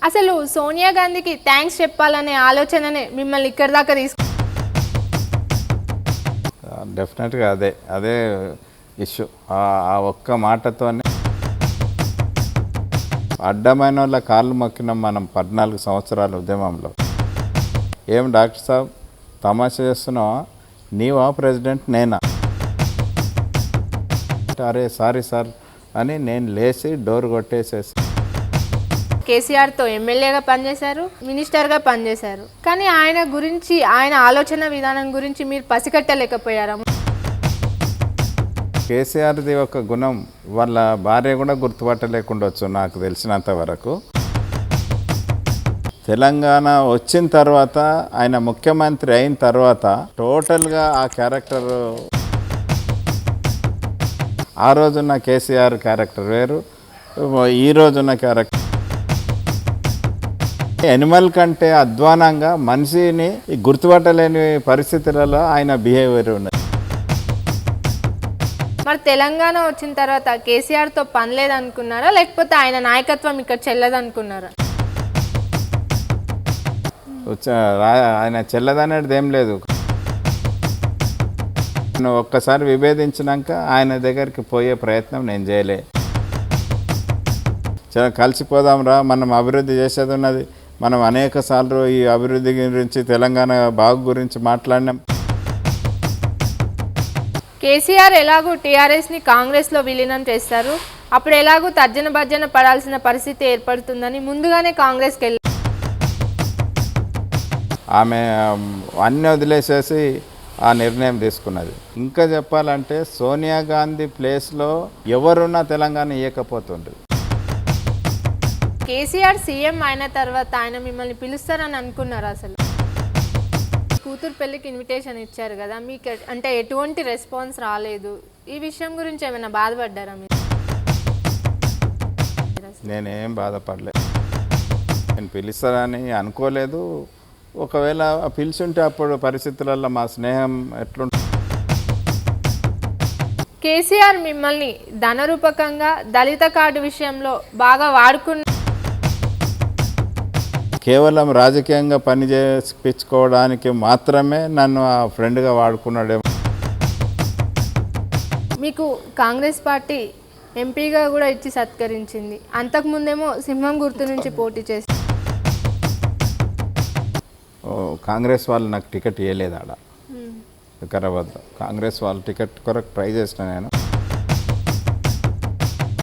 అసలు సోనియా గాంధీకి థ్యాంక్స్ చెప్పాలనే ఆలోచననే మిమ్మల్ని ఇక్కడి దాకా డెఫినెట్గా అదే ఇష్యూ. ఆ ఒక్క మాటతోనే అడ్డమైన వాళ్ళ కాళ్ళు మొక్కినాం మనం 14 సంవత్సరాల ఉద్యమంలో. ఏం డాక్టర్ సాబ్ తమాషా చేస్తున్నావా, నీవా ప్రెసిడెంట్ నేనా? అరే సారీ సార్ అని నేను లేచి డోర్ కొట్టేసేసి. కేసీఆర్తో ఎమ్మెల్యేగా పనిచేశారు, మినిస్టర్గా పనిచేశారు, కానీ ఆయన గురించి ఆయన ఆలోచన విధానం గురించి మీరు పసిగట్టలేకపోయారా? కేసీఆర్ది ఒక గుణం వాళ్ళ భార్య కూడా గుర్తుపట్టలేకుండొచ్చు నాకు తెలిసినంత వరకు. తెలంగాణ వచ్చిన తర్వాత ఆయన ముఖ్యమంత్రి అయిన తర్వాత టోటల్గా ఆ క్యారెక్టర్, ఆ రోజున్న కేసీఆర్ క్యారెక్టర్ వేరు, ఈ రోజున్న క్యారెక్టర్ ఎనిమల్ కంటే అధ్వానంగా మనిషిని గుర్తుపట్టలేని పరిస్థితులలో ఆయన బిహేవియర్ ఉన్నది. మరి తెలంగాణ వచ్చిన తర్వాత కేసీఆర్తో పని లేదనుకున్నారా, లేకపోతే ఆయన నాయకత్వం ఇక్కడ చెల్లదనుకున్నారా? ఆయన చెల్లదనేది ఏం లేదు. ఒక్కసారి విభేదించినాక ఆయన దగ్గరికి పోయే ప్రయత్నం నేను చేయలే. కలిసిపోదాం రా, మనం అభివృద్ధి చేసేది ఉన్నది, మనం అనేక సార్లు ఈ అభివృద్ధి గురించి తెలంగాణ బాగు గురించి మాట్లాడినాం. కేసీఆర్ ఎలాగూ టీఆర్ఎస్ని కాంగ్రెస్లో విలీనం చేస్తారు, అప్పుడు ఎలాగూ తర్జన భర్జన పడాల్సిన పరిస్థితి ఏర్పడుతుందని ముందుగానే కాంగ్రెస్కి వెళ్ళి ఆమె అన్నీ వదిలేసేసి ఆ నిర్ణయం తీసుకున్నది. ఇంకా చెప్పాలంటే సోనియా గాంధీ ప్లేస్లో ఎవరున్నా తెలంగాణ ఇవ్వకపోతుండ్రు. కేసీఆర్ సీఎం అయిన తర్వాత ఆయన మిమ్మల్ని పిలుస్తారని అనుకున్నారు? అసలు కూతురు పెళ్ళికి ఇన్విటేషన్ ఇచ్చారు కదా, మీకు అంటే ఎటువంటి రెస్పాన్స్ రాలేదు. ఈ విషయం గురించి ఏమైనా బాధపడ్డారా మీరు? నేనేం బాధపడలేదు, నేను పిలుస్తారని అనుకోలేదు. ఒకవేళ పిలిచుంటే అప్పుడు పరిస్థితులలో మా స్నేహం ఎట్లుంటుంది. కేసీఆర్ మిమ్మల్ని ధనరూపకంగా దళిత కార్డు విషయంలో బాగా వాడుకున్న, కేవలం రాజకీయంగా పని చేయించుకోవడానికి మాత్రమే నన్ను ఆ ఫ్రెండ్గా వాడుకున్నాడేమో. మీకు కాంగ్రెస్ పార్టీ ఎంపీగా కూడా ఇచ్చి సత్కరించింది. అంతకుముందేమో సింహం గుర్తు నుంచి పోటీ చేసి కాంగ్రెస్ వాళ్ళు నాకు టికెట్ ఇవ్వలేదు ఆడ వికారాబాద్లో. కాంగ్రెస్ వాళ్ళు టికెట్ కొరకు ట్రై చేసిన నేను.